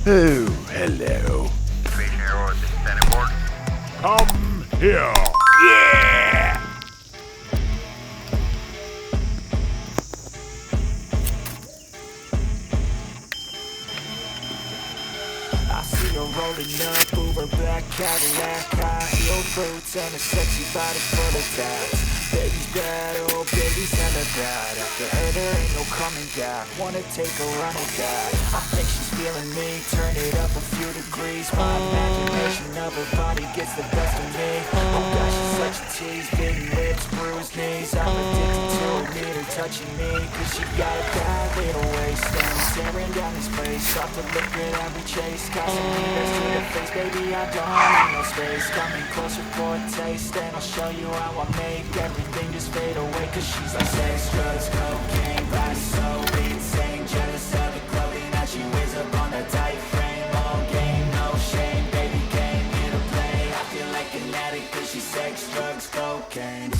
Oh, hello. Zero, descend aboard. Come here. Yeah! I see her rolling up, Uber black Cadillac, high heel boots and a sexy body full of tats. Baby's bad, oh baby's hella bad. After her there ain't no coming back. Wanna take a run at that. I think she's feeling me, turn it up a few degrees. My imagination of her body gets the best of me. Oh gosh, she's such a tease, big lips, bruised knees. I'm addicted to her, need her touching me, cause she got a bad little waist. And I'm staring down this place, off to look at how we chase. Got some fingers to the face, baby, I don't need no space. Coming closer for a taste, and I'll show you how I make everything just fade away. Cause she's like sex, drugs, cocaine, body so insane. Jealous of the clothing that she wears up on a tight frame. All game, no shame, baby came here to play. I feel like an addict cause she's sex, drugs, cocaine.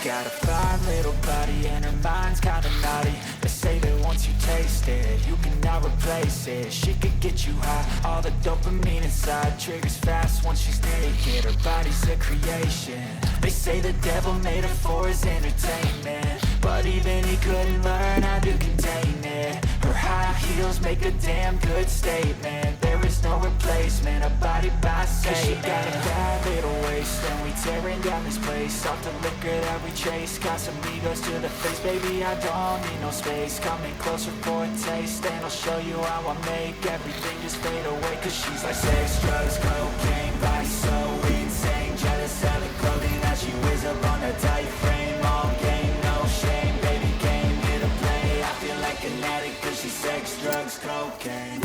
Got a fine little body and her mind's kinda naughty. They say that once you taste it, you cannot replace it. She could get you high, all the dopamine inside triggers fast once she's naked. Her body's a creation. They say the devil made her for his entertainment, but even he couldn't learn how to contain it. Her high heels make a damn good statement. There is no replacement, a body by Satan. She got a bad little waist, and we tearing down this place. Off the liquor that we chase, got some egos to the face. Baby, I don't need no space. Coming closer for a taste, and I'll show you how I make everything just fade away. Cause she's like sex, drugs, cocaine, body so insane. Jealous of the clothing that she wears up on a tight frame. All game, no shame, baby came here to play. I feel like an addict cause she's sex, drugs, cocaine.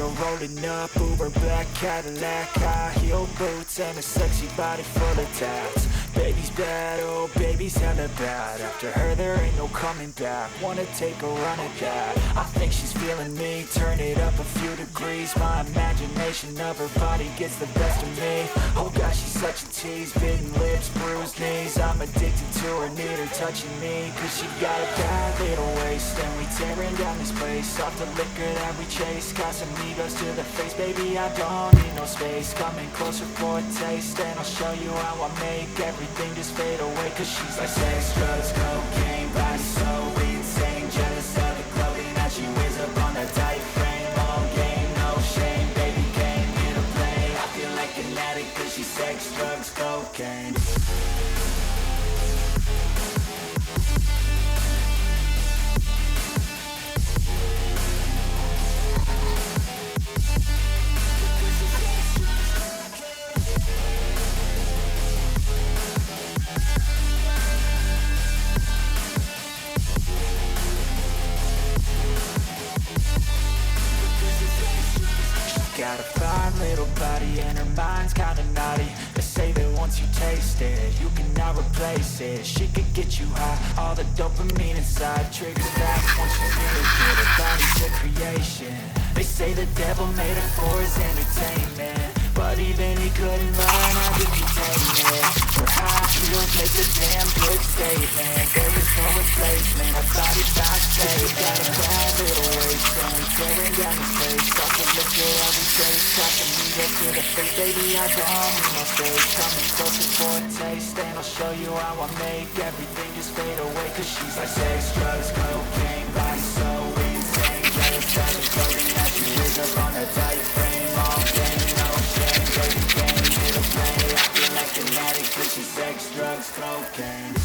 her rolling up, Uber black Cadillac, high heel boots and a sexy body full of tats. Baby's bad, oh baby's hella bad. After her there ain't no coming back. Wanna take a run at that. I think she's feeling me. Turn it up a few degrees. My imagination of her body gets the best of me. Oh gosh, she's such a tease. Bitten lips, bruised knees. I'm addicted to her, need her touching me. Cause she got a bad little waist, and we tearing down this place. Off the liquor that we chase. Casamigos to the face, baby I don't need no space. Coming closer for a taste, and I'll show you how I make everything just fade away. Cause she's like sex, drugs, cocaine, body so insane. Jealous of the clothing that she wears up on that tight frame. All game, no shame, baby came here to play. I feel like an addict cause she's sex, drugs, cocaine. Got a fine little body and her mind's kinda naughty. They say that once you taste it, you cannot replace it. She could get you high, all the dopamine inside triggers fast once you feel it. Her body's a creation. They say the devil made her for his entertainment, but even he couldn't learn how to contain it. Her high heels make a damn good statement. There is no replacement, her body's not safe. Got a bad little waist, and we tearing down the space. Off the liquor that we chase, talking me up to the face. Baby, I don't need no space. Coming closer for a taste, and I'll show you how I make everything just fade away. Cause she's like sex, drugs, cocaine, body so insane. Jealous of the clothing that she wears up on her tight frame. All game, no shame, baby came here to play. I feel like an addict cause she's sex, drugs, cocaine.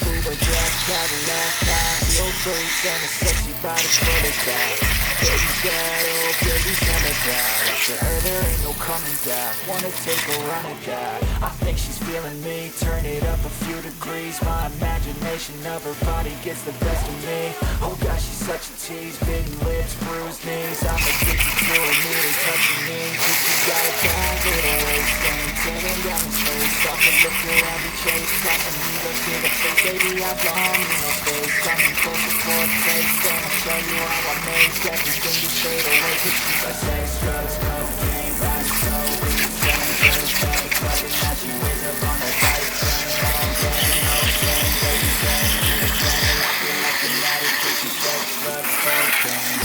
Uber black Cadillac, high heel boots and a sexy body full of that. Baby's bad, oh baby's hella bad. After her there ain't no coming back. Wanna take a run at that. I think she's feeling me. Turn it up a few degrees. My imagination of her body gets the best of me. Oh gosh, she's such a tease. Bitten lips, bruised knees. I'm addicted to her, need her touching me. Cause she's got a bad little waist, and we tearing down the space. Off the liquor that we chase, talking me up to the face. Baby, I don't need no space. Coming closer for a taste, and I'll show you how I make everything just fade away. Cause she's like sex, drugs, cocaine, body so insane. Jealous of the clothing that she wears up on her tight frame. All game, no shame, baby, came here to play. I feel like an addict cause she's sex, drugs, cocaine.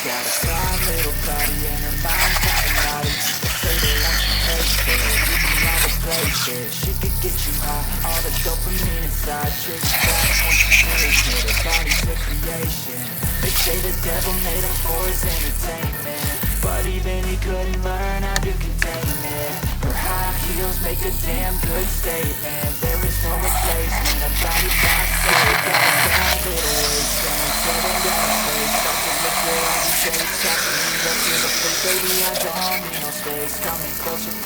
Got a fine little body and her mind's kinda naughty. They say they want you taste it, you cannot replace it. She could get you high, all the dopamine inside triggers fast once you taste it. Her body's a creation. They say the devil made her for his entertainment, but even he couldn't learn how to contain it. Her high heels make a damn good statement. There is no replacement, her body's not safe. Got a bad little waist, and we tearing down the space. Off the liquor I we chase, talking me up to the face. Baby, I don't need no space. face, coming closer.